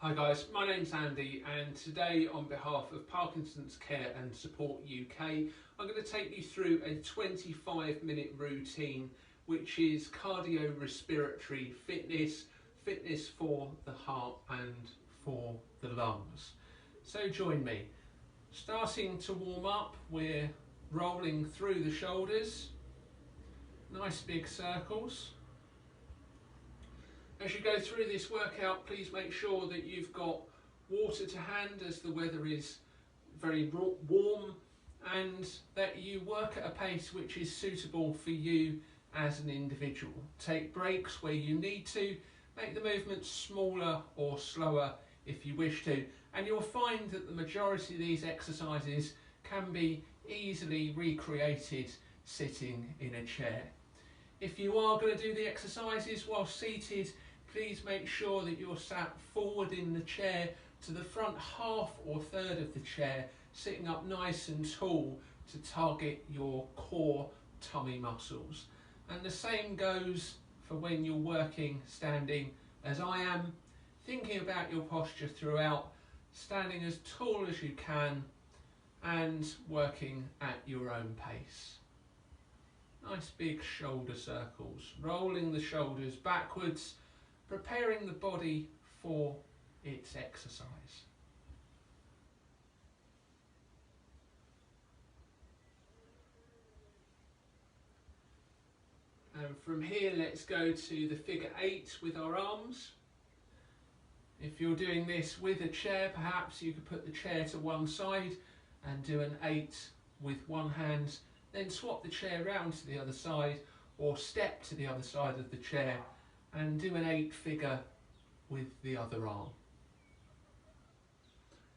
Hi guys, my name's Andy and today on behalf of Parkinson's Care and Support UK I'm going to take you through a 25-minute routine which is cardiorespiratory fitness for the heart and for the lungs. So join me. Starting to warm up, we're rolling through the shoulders, nice big circles. As you go through this workout, please make sure that you've got water to hand as the weather is very warm, and that you work at a pace which is suitable for you as an individual. Take breaks where you need to, make the movements smaller or slower if you wish to, and you'll find that the majority of these exercises can be easily recreated sitting in a chair. If you are going to do the exercises while seated, please make sure that you're sat forward in the chair to the front half or third of the chair, sitting up nice and tall to target your core tummy muscles. And the same goes for when you're working standing as I am, thinking about your posture throughout, standing as tall as you can and working at your own pace. Nice big shoulder circles, rolling the shoulders backwards, preparing the body for its exercise. And from here, let's go to the figure 8 with our arms. If you're doing this with a chair, perhaps you could put the chair to one side and do an 8 with one hand, then swap the chair round to the other side or step to the other side of the chair and do an 8 figure with the other arm.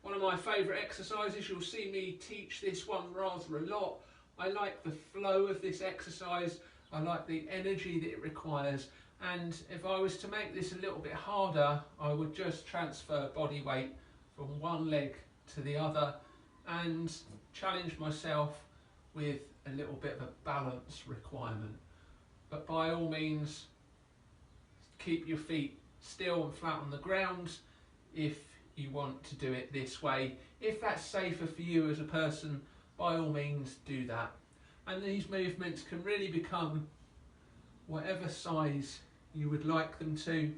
One of my favourite exercises, you'll see me teach this one rather a lot. I like the flow of this exercise, I like the energy that it requires, and if I was to make this a little bit harder, I would just transfer body weight from one leg to the other and challenge myself with a little bit of a balance requirement. But by all means, keep your feet still and flat on the ground if you want to do it this way. If that's safer for you as a person, by all means do that. And these movements can really become whatever size you would like them to.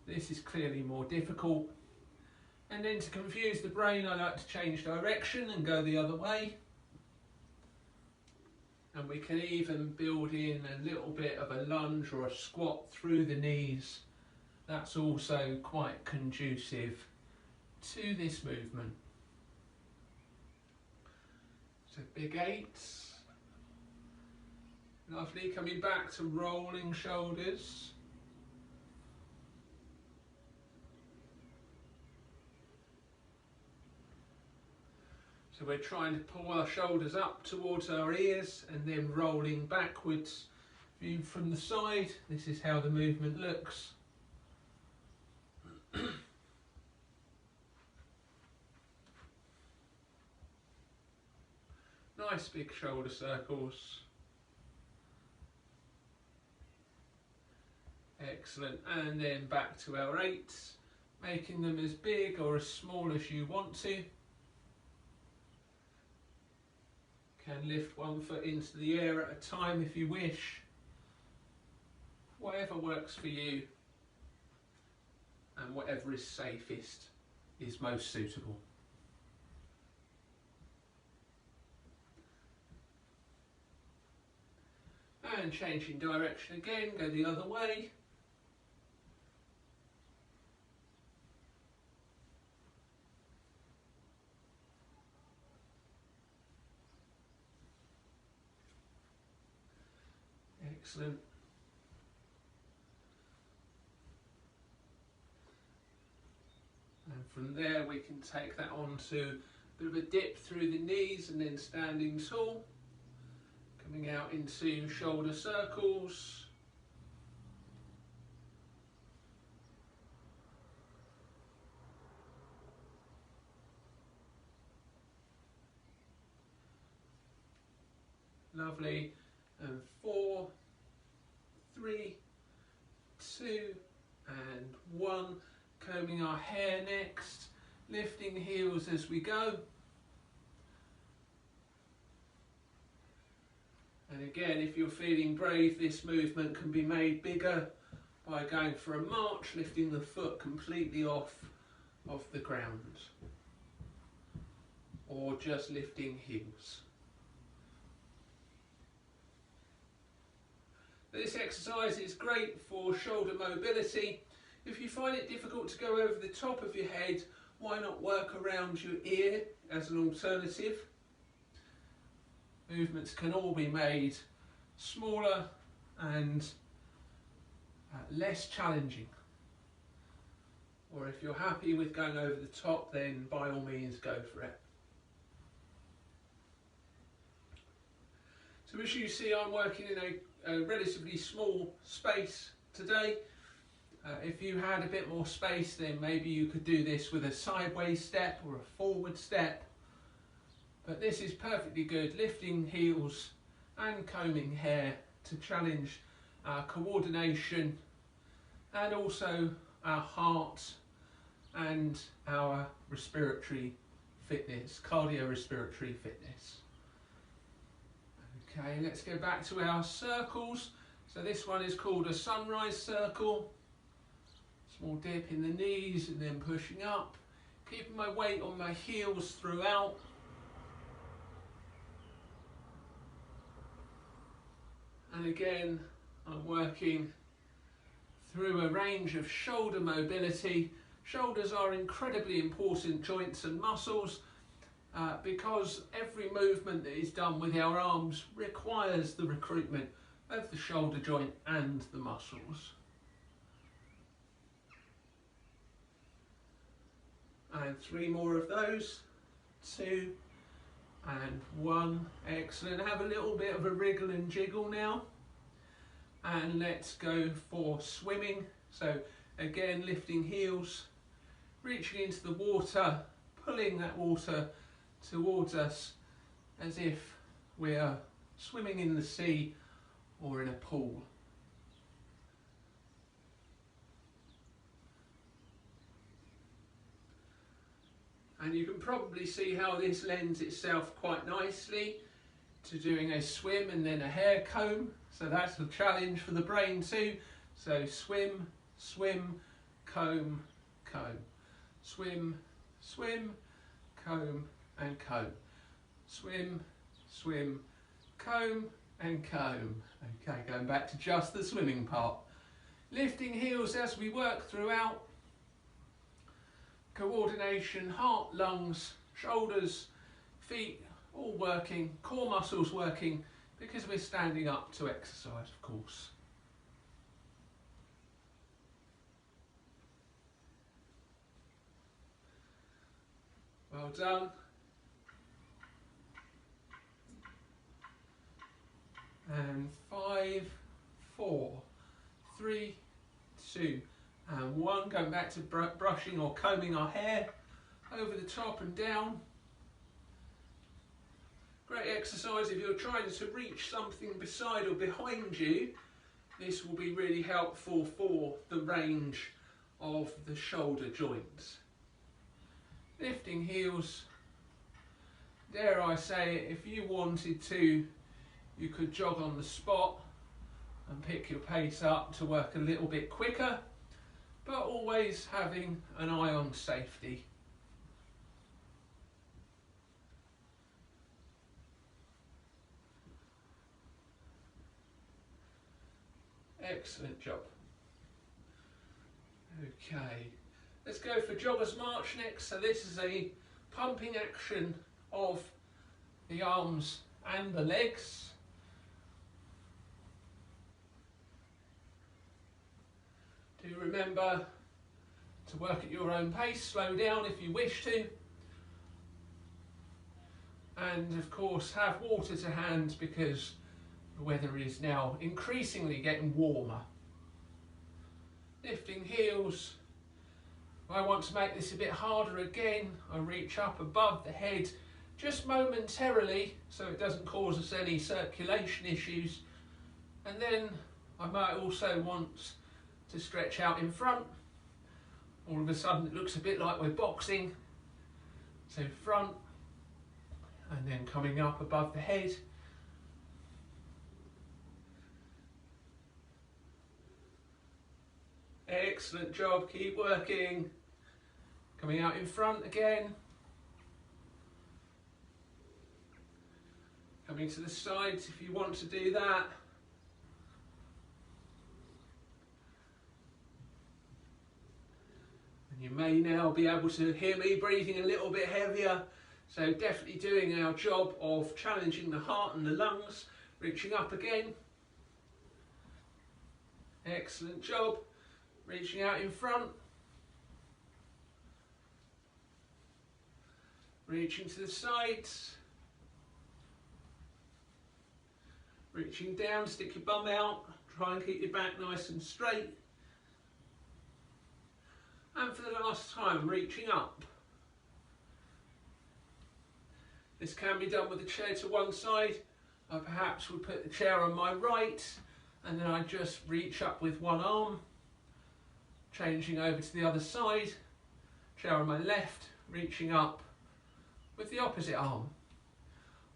This is clearly more difficult. And then to confuse the brain, I like to change direction and go the other way. And we can even build in a little bit of a lunge or a squat through the knees. That's also quite conducive to this movement. So big 8s. Lovely, coming back to rolling shoulders. So we're trying to pull our shoulders up towards our ears and then rolling backwards. Viewed from the side, this is how the movement looks. Nice big shoulder circles. Excellent, and then back to our 8s, making them as big or as small as you want to. Can lift one foot into the air at a time if you wish. Whatever works for you and whatever is safest is most suitable. And changing direction again, go the other way. Excellent. And from there we can take that on to a bit of a dip through the knees and then standing tall. Coming out into shoulder circles. Lovely. And 4, 3, 2 and 1. Combing our hair next, lifting heels as we go. And again, if you're feeling brave, this movement can be made bigger by going for a march, lifting the foot completely off of the ground, or just lifting heels. This exercise is great for shoulder mobility. If you find it difficult to go over the top of your head, why not work around your ear as an alternative? Movements can all be made smaller and less challenging. Or if you're happy with going over the top, then by all means go for it. So as you see, I'm working in a relatively small space today. If you had a bit more space, then maybe you could do this with a sideways step or a forward step. But this is perfectly good, lifting heels and combing hair to challenge our coordination and also our heart and our respiratory fitness, cardiorespiratory fitness. Okay, let's go back to our circles. So this one is called a sunrise circle. Small dip in the knees and then pushing up. Keeping my weight on my heels throughout. And again, I'm working through a range of shoulder mobility. Shoulders are incredibly important joints and muscles because every movement that is done with our arms requires the recruitment of the shoulder joint and the muscles. And 3 more of those, 2 and 1, excellent. Have a little bit of a wriggle and jiggle now. And let's go for swimming. So again, lifting heels, reaching into the water, pulling that water towards us as if we're swimming in the sea or in a pool. And you can probably see how this lends itself quite nicely to doing a swim and then a hair comb. So that's a challenge for the brain too. So swim, swim, comb, comb. Swim, swim, comb and comb. Swim, swim, comb and comb. Okay, going back to just the swimming part. Lifting heels as we work throughout. Coordination, heart, lungs, shoulders, feet, all working, core muscles working, because we're standing up to exercise, of course. Well done. And 5, 4, 3, 2, and 1. Going back to brushing or combing our hair over the top and down. Great exercise if you're trying to reach something beside or behind you. This will be really helpful for the range of the shoulder joints. Lifting heels, dare I say it, if you wanted to, you could jog on the spot and pick your pace up to work a little bit quicker, but always having an eye on safety. Excellent job. Okay, let's go for jogger's march next. So this is a pumping action of the arms and the legs. Do remember to work at your own pace, slow down if you wish to. And of course have water to hand because the weather is now increasingly getting warmer. Lifting heels. If I want to make this a bit harder again, I reach up above the head just momentarily so it doesn't cause us any circulation issues. And then I might also want to stretch out in front all of a sudden it looks a bit like we're boxing. So front, and then coming up above the head. Excellent job, keep working. Coming out in front again. Coming to the sides if you want to do that. And you may now be able to hear me breathing a little bit heavier. So definitely doing our job of challenging the heart and the lungs. Reaching up again. Excellent job. Reaching out in front. Reaching to the sides. Reaching down, stick your bum out. Try and keep your back nice and straight. And for the last time, reaching up. This can be done with the chair to one side. I perhaps would put the chair on my right, and then I just reach up with one arm. Changing over to the other side. Chair on my left, reaching up with the opposite arm.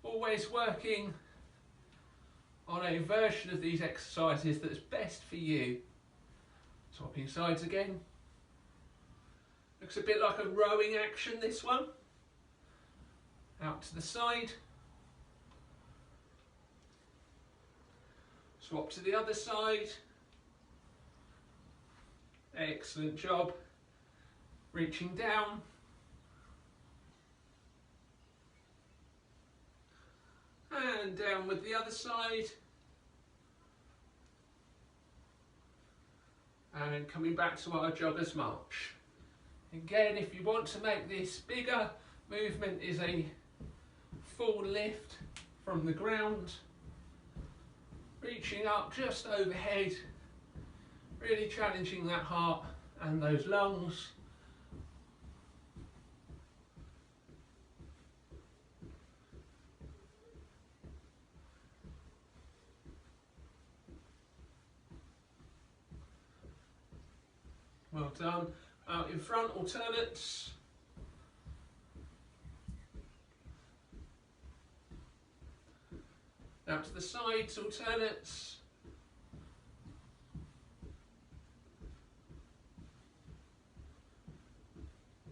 Always working on a version of these exercises that's best for you. Swapping sides again. Looks a bit like a rowing action, this one. Out to the side. Swap to the other side. Excellent job. Reaching down. And down with the other side. And coming back to our jogger's march. Again, if you want to make this bigger, movement is a full lift from the ground. Reaching up just overhead. Really challenging that heart and those lungs. Well done. Out in front, alternates. Out to the sides, alternates.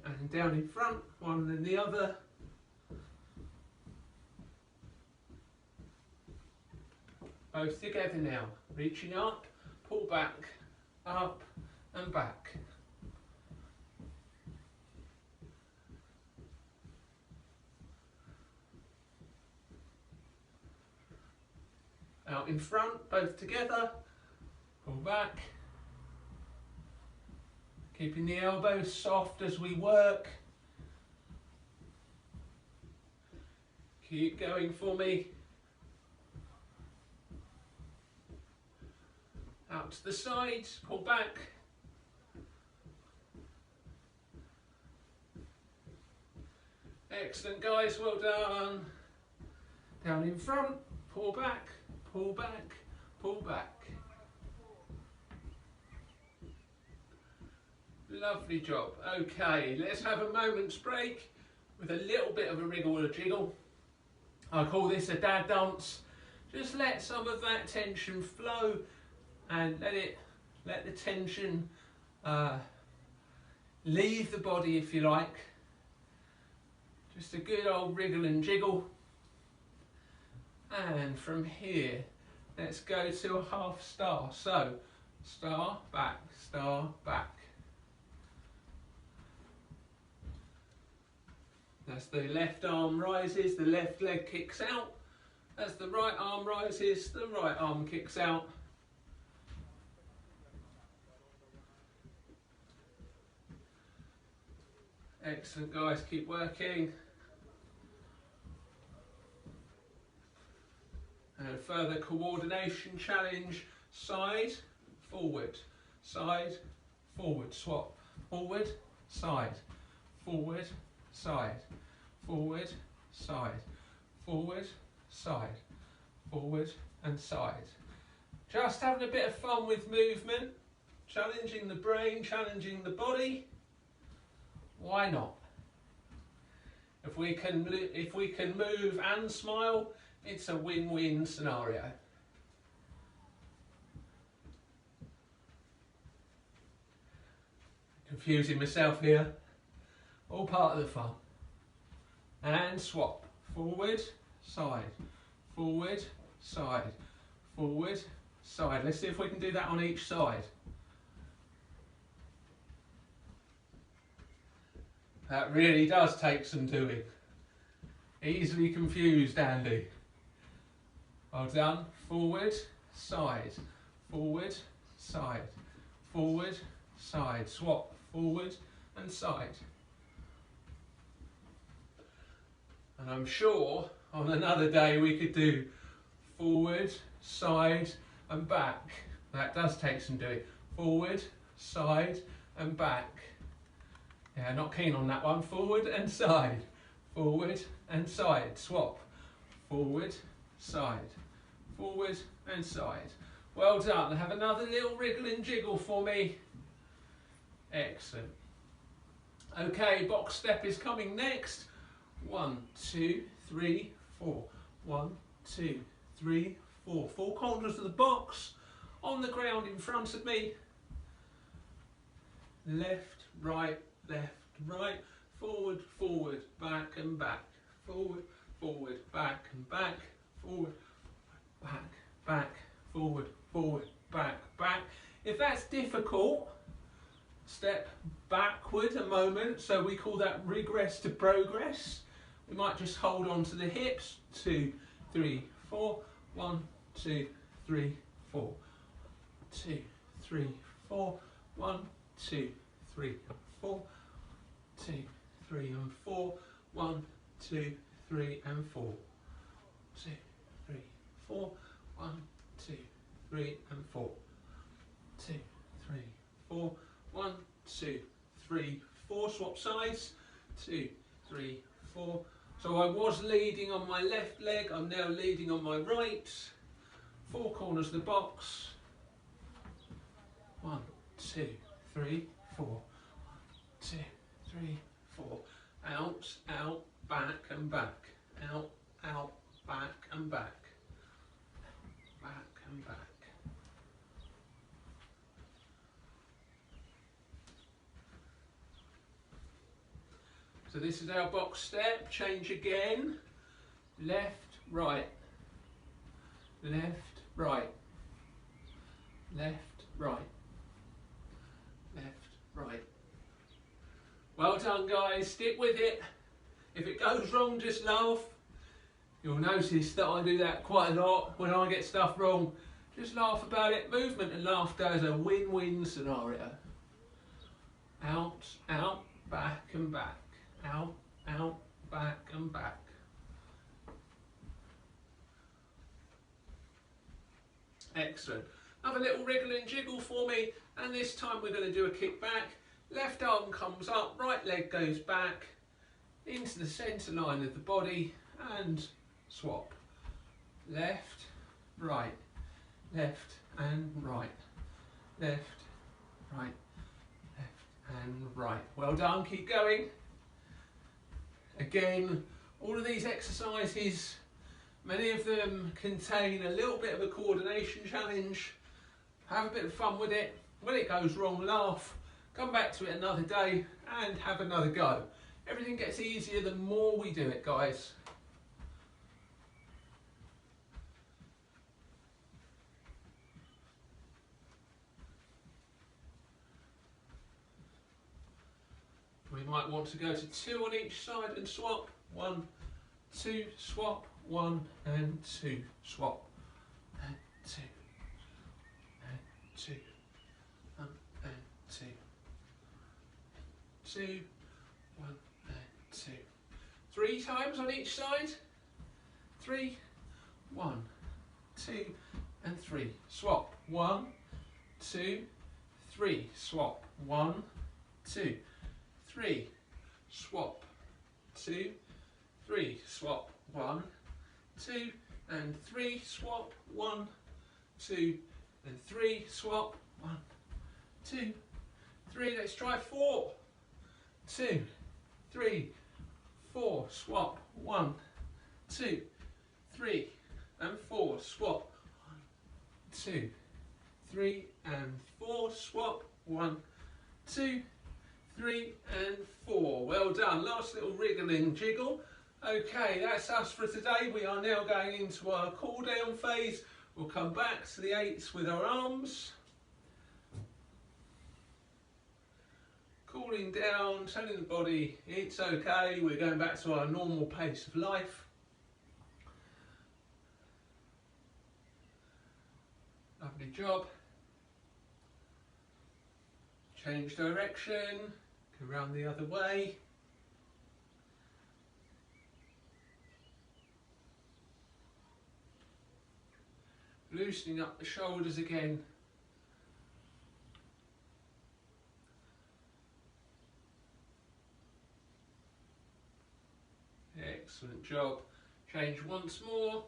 And down in front, one and the other. Both together now. Reaching up, pull back, up and back. Out in front, both together, pull back. Keeping the elbows soft as we work. Keep going for me. Out to the sides, pull back. Excellent guys, well done. Down in front, pull back, pull back, pull back. Lovely job. Okay, let's have a moment's break with a little bit of a wriggle or a jiggle. I call this a dad dance. Just let some of that tension flow and let the tension leave the body, if you like. Just a good old wriggle and jiggle. And from here, let's go to a half star. So, star, back, star, back. As the left arm rises, the left leg kicks out. As the right arm rises, the right arm kicks out. Excellent guys, keep working. And a further coordination challenge, side, forward, swap, forward, side, forward, side, forward, side, forward, side, forward and side. Just having a bit of fun with movement, challenging the brain, challenging the body. Why not? If we can move and smile, it's a win-win scenario. Confusing myself here. All part of the fun. And swap. Forward, side, forward, side, forward, side. Let's see if we can do that on each side. That really does take some doing. Easily confused, Andy. Well done. Forward, side, forward, side, forward, side. Swap, forward and side. And I'm sure on another day we could do forward, side and back. That does take some doing. Forward, side and back. Yeah, not keen on that one. Forward and side. Forward and side. Swap. Forward, side. Forward and side. Well done. Have another little wriggle and jiggle for me. Excellent. Okay, box step is coming next. 1, 2, 3, 4. 1, 2, 3, 4. 4 corners of the box on the ground in front of me. Left, right, forward, forward, back and back. Forward, forward, back and back. Forward, back, forward, forward, back. If that's difficult, step backward a moment. So we call that regress to progress. We might just hold on to the hips. 2, 3, 4. 1, 2, 3, 4. 2, 3, 4. 1, 2, 3, 4. 2, 3 and 4. 1, 2, 3 and 4. 2, 3, 4. 1, 2, 3 and 4. 2, 3, 4. 1, 2, 3, 4. Swap sides. 2, 3, 4. So I was leading on my left leg, I'm now leading on my right. 4 corners of the box. 1, 2, 3, 4. 2, 3, 4. Out, out, back and back. Out, out, back and back. Back and back. So this is our box step. Change again. Left, right. Left, right. Left, right. Left, right. Well done, guys. Stick with it. If it goes wrong, just laugh. You'll notice that I do that quite a lot when I get stuff wrong. Just laugh about it. Movement and laughter is a win-win scenario. Out, out, back and back. Out, out, back and back. Excellent. Have a little wriggle and jiggle for me, and this time we're going to do a kick back. Left arm comes up, right leg goes back into the centre line of the body and swap. Left, right, left and right, left, right, left and right. Well done, keep going. Again, all of these exercises, many of them contain a little bit of a coordination challenge. Have a bit of fun with it. When it goes wrong, laugh. Come back to it another day and have another go. Everything gets easier the more we do it, guys. We might want to go to 2 on each side and swap. 1, 2, swap. 1 and 2, swap. And 2. And 2. And 2. 2. 1 and 2. 3 times on each side. 3. 1, 2 and 3. Swap. 1, 2, 3. Swap. 1, 2. 3, swap, 2, 3, swap, 1, 2 and 3, swap, 1, 2 and 3, swap, 1, 2, 3, let's try 4, 2, 3, 4, swap, 1, 2, 3 and 4, swap, 2, 3 and 4, swap, 1, 2, 3 and 4. Well done. Last little wriggling jiggle. Okay, that's us for today. We are now going into our cool down phase. We'll come back to the 8s with our arms. Cooling down, telling the body it's okay, we're going back to our normal pace of life. Lovely job. Change direction, go round the other way. Loosening up the shoulders again. Excellent job. Change once more.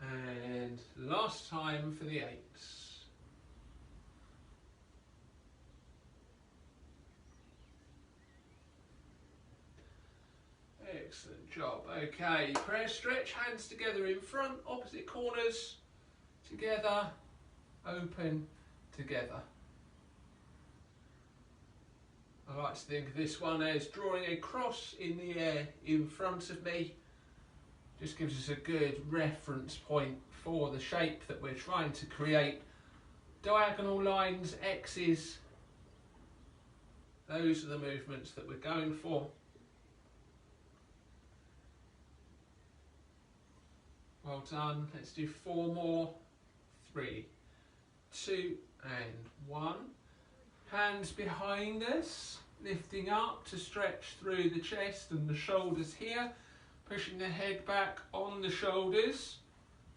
And last time for the 8s. Excellent job. Okay, prayer stretch, hands together in front, opposite corners, together, open, together. I like to think of this one as drawing a cross in the air in front of me. Just gives us a good reference point for the shape that we're trying to create. Diagonal lines, X's, those are the movements that we're going for. Well done. Let's do 4 more. 3, 2 and 1. Hands behind us, lifting up to stretch through the chest and the shoulders here. Pushing the head back on the shoulders.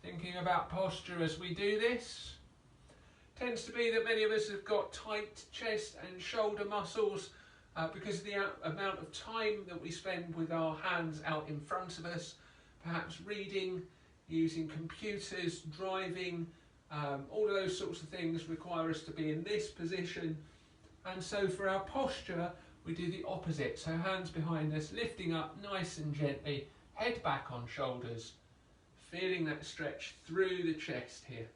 Thinking about posture as we do this. Tends to be that many of us have got tight chest and shoulder muscles because of the amount of time that we spend with our hands out in front of us. Perhaps reading, using computers, driving, all of those sorts of things require us to be in this position. And so for our posture, we do the opposite. So hands behind us, lifting up nice and gently, head back on shoulders, feeling that stretch through the chest here.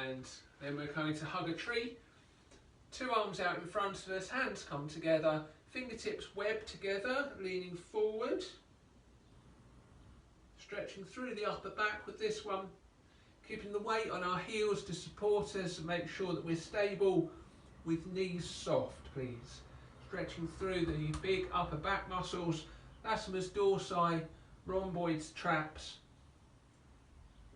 And then we're going to hug a tree. 2 arms out in front of us, hands come together, fingertips web together, leaning forward. Stretching through the upper back with this one. Keeping the weight on our heels to support us and make sure that we're stable with knees soft, please. Stretching through the big upper back muscles, latissimus dorsi, rhomboids, traps.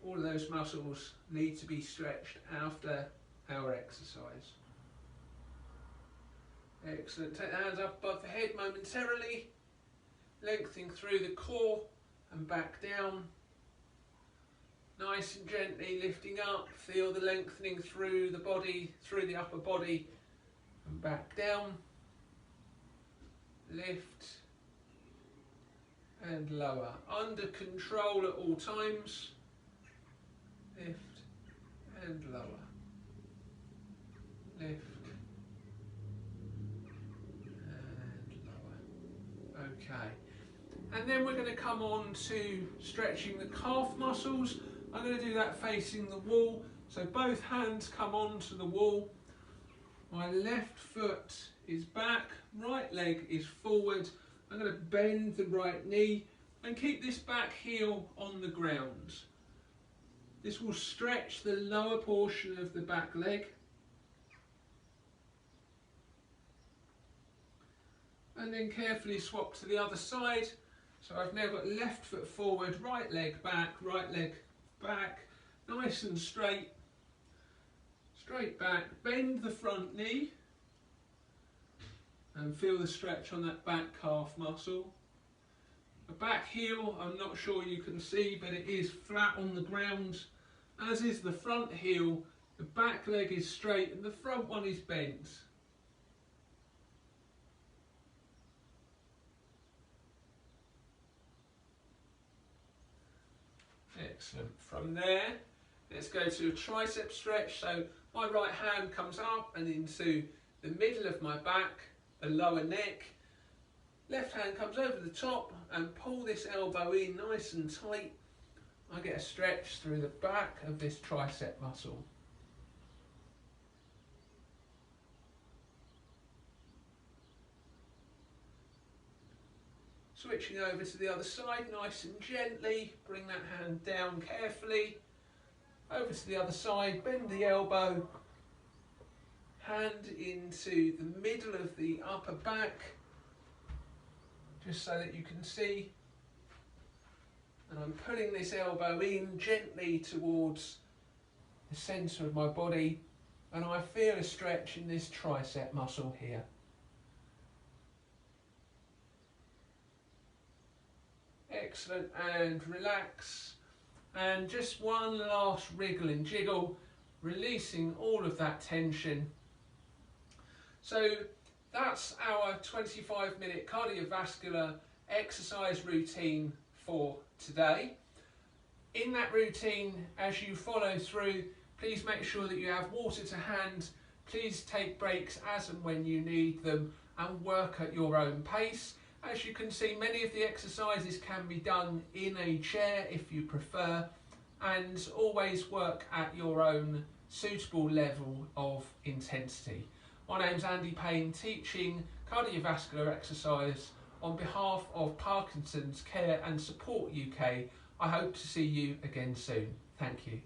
All of those muscles need to be stretched after our exercise. Excellent. Take the hands up above the head momentarily, lengthening through the core and back down. Nice and gently lifting up, feel the lengthening through the body, through the upper body and back down. Lift and lower. Under control at all times. Lift and lower. Lift and lower. Okay. And then we're going to come on to stretching the calf muscles. I'm going to do that facing the wall. So both hands come onto the wall. My left foot is back, right leg is forward. I'm going to bend the right knee and keep this back heel on the ground. This will stretch the lower portion of the back leg. And then carefully swap to the other side. So I've now got left foot forward, right leg back, nice and straight. Straight back, bend the front knee and feel the stretch on that back calf muscle. The back heel, I'm not sure you can see, but it is flat on the ground. as is the front heel. The back leg is straight and the front one is bent. Excellent. From there, let's go to a tricep stretch. So my right hand comes up and into the middle of my back, the lower neck. Left hand comes over the top and pull this elbow in nice and tight. I get a stretch through the back of this tricep muscle. Switching over to the other side, nice and gently, bring that hand down carefully. Over to the other side, bend the elbow, hand into the middle of the upper back, just so that you can see. And I'm pulling this elbow in gently towards the centre of my body, and I feel a stretch in this tricep muscle here. Excellent, and relax, and just one last wriggle and jiggle, releasing all of that tension. So that's our 25-minute cardiovascular exercise routine for today. In that routine, as you follow through, please make sure that you have water to hand. Please take breaks as and when you need them and work at your own pace. As you can see, many of the exercises can be done in a chair if you prefer, and always work at your own suitable level of intensity. My name's Andy Payne, teaching cardiovascular exercise on behalf of Parkinson's Care and Support UK. I hope to see you again soon. Thank you.